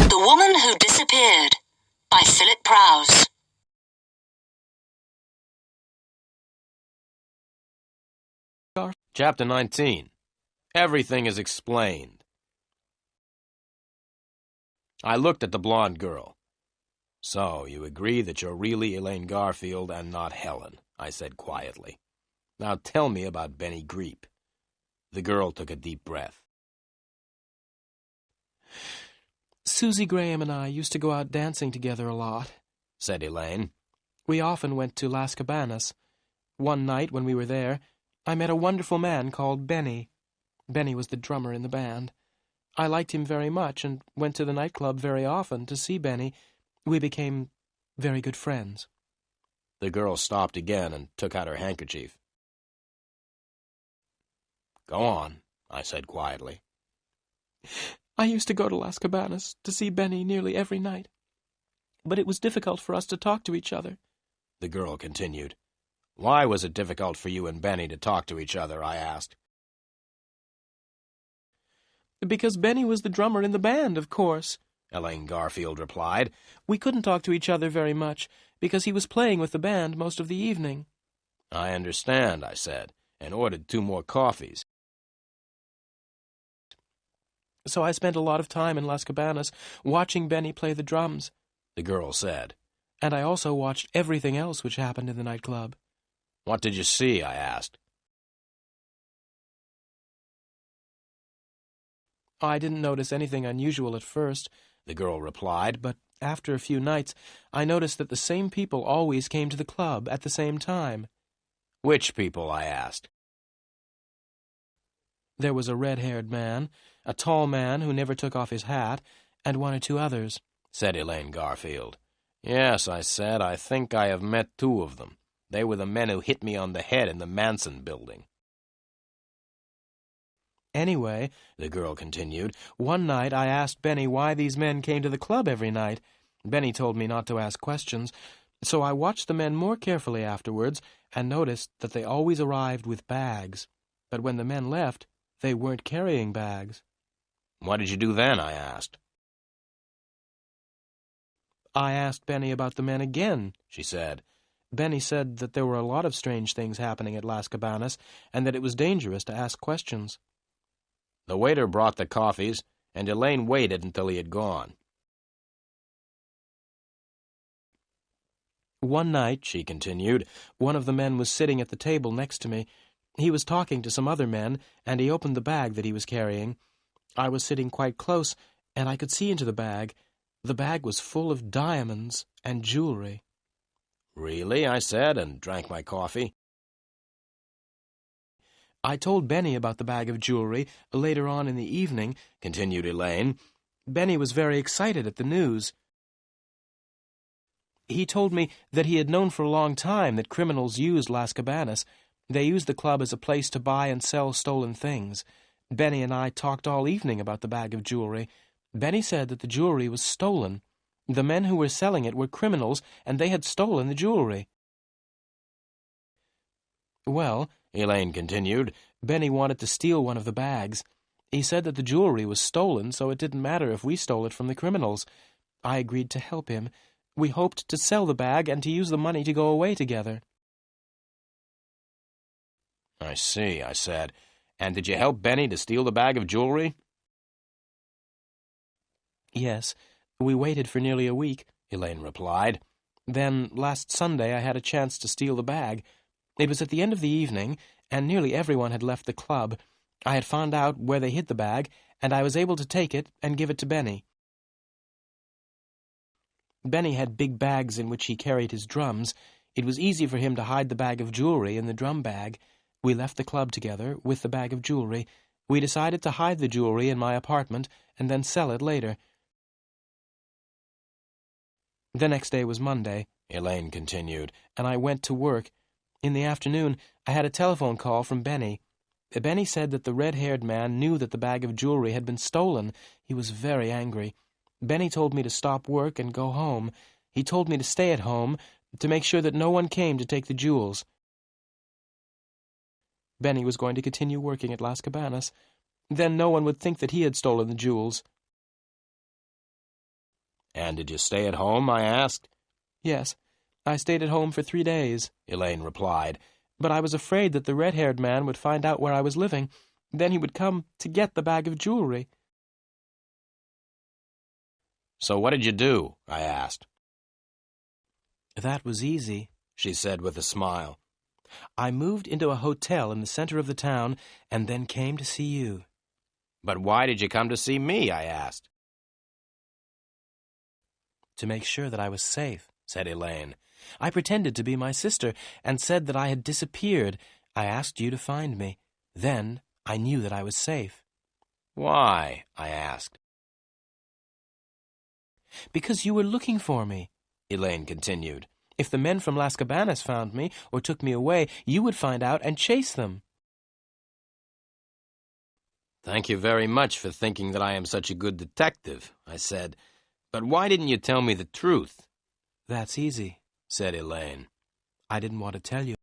The Woman Who Disappeared by Philip Prowse. Chapter 19. Everything is explained. I looked at the blonde girl. "So, you agree that you're really Elaine Garfield and not Helen," I said quietly. "Now tell me about Benny Greep." The girl took a deep breath. "Susie Graham and I used to go out dancing together a lot," said Elaine. "We often went to Las Cabanas. One night when we were there, I met a wonderful man called Benny. Benny was the drummer in the band. I liked him very much and went to the nightclub very often to see Benny. We became very good friends." The girl stopped again and took out her handkerchief. "Go on," I said quietly. "I used to go to Las Cabanas to see Benny nearly every night. But it was difficult for us to talk to each other," the girl continued. "Why was it difficult for you and Benny to talk to each other?" I asked. "Because Benny was the drummer in the band, of course," Elaine Garfield replied. "We couldn't talk to each other very much, because he was playing with the band most of the evening." "I understand," I said, and ordered 2 more coffees. "So I spent a lot of time in Las Cabanas watching Benny play the drums," the girl said. "And I also watched everything else which happened in the nightclub." "What did you see?" I asked. "I didn't notice anything unusual at first," the girl replied, "but after a few nights I noticed that the same people always came to the club at the same time." "Which people?" I asked. "There was a red-haired man, a tall man who never took off his hat, and 1 or 2 others," said Elaine Garfield. "Yes," I said, "I think I have met 2 of them. They were the men who hit me on the head in the Manson building." "Anyway," the girl continued, "one night I asked Benny why these men came to the club every night. Benny told me not to ask questions, so I watched the men more carefully afterwards and noticed that they always arrived with bags. But when the men left, they weren't carrying bags." "What did you do then?" I asked. "I asked Benny about the men again," she said. "Benny said that there were a lot of strange things happening at Las Cabanas and that it was dangerous to ask questions." The waiter brought the coffees, and Elaine waited until he had gone. "One night," she continued, "one of the men was sitting at the table next to me. He was talking to some other men, and he opened the bag that he was carrying. I was sitting quite close, and I could see into the bag. The bag was full of diamonds and jewelry." "Really?" I said, and drank my coffee. "I told Benny about the bag of jewelry later on in the evening," continued Elaine. "Benny was very excited at the news. He told me that he had known for a long time that criminals used Las Cabanas. They used the club as a place to buy and sell stolen things. Benny and I talked all evening about the bag of jewelry. Benny said that the jewelry was stolen. The men who were selling it were criminals, and they had stolen the jewelry." "Well," Elaine continued, "Benny wanted to steal one of the bags. He said that the jewelry was stolen, so it didn't matter if we stole it from the criminals. I agreed to help him. We hoped to sell the bag and to use the money to go away together." "I see," I said. "And did you help Benny to steal the bag of jewelry?" "Yes, we waited for nearly a week," Elaine replied. "Then, last Sunday, I had a chance to steal the bag. It was at the end of the evening, and nearly everyone had left the club. I had found out where they hid the bag, and I was able to take it and give it to Benny. Benny had big bags in which he carried his drums. It was easy for him to hide the bag of jewelry in the drum bag. We left the club together with the bag of jewelry. We decided to hide the jewelry in my apartment and then sell it later." "The next day was Monday," Elaine continued, "and I went to work. In the afternoon, I had a telephone call from Benny. Benny said that the red-haired man knew that the bag of jewelry had been stolen. He was very angry. Benny told me to stop work and go home. He told me to stay at home, to make sure that no one came to take the jewels. Benny was going to continue working at Las Cabanas. Then no one would think that he had stolen the jewels. And did you stay at home? I asked. Yes, I stayed at home for 3 days, Elaine replied. But I was afraid that the red-haired man would find out where I was living. Then he would come to get the bag of jewelry. So what did you do? I asked. That was easy, she said with a smile. I moved into a hotel in the center of the town and then came to see you. But why did you come to see me? I asked. To make sure that I was safe, said Elaine. I pretended to be my sister and said that I had disappeared. I asked you to find me. Then I knew that I was safe. Why? I asked. Because you were looking for me, Elaine continued. If the men from Las Cabanas found me or took me away, you would find out and chase them. Thank you very much for thinking that I am such a good detective, I said. But why didn't you tell me the truth? That's easy, said Elaine. I didn't want to tell you.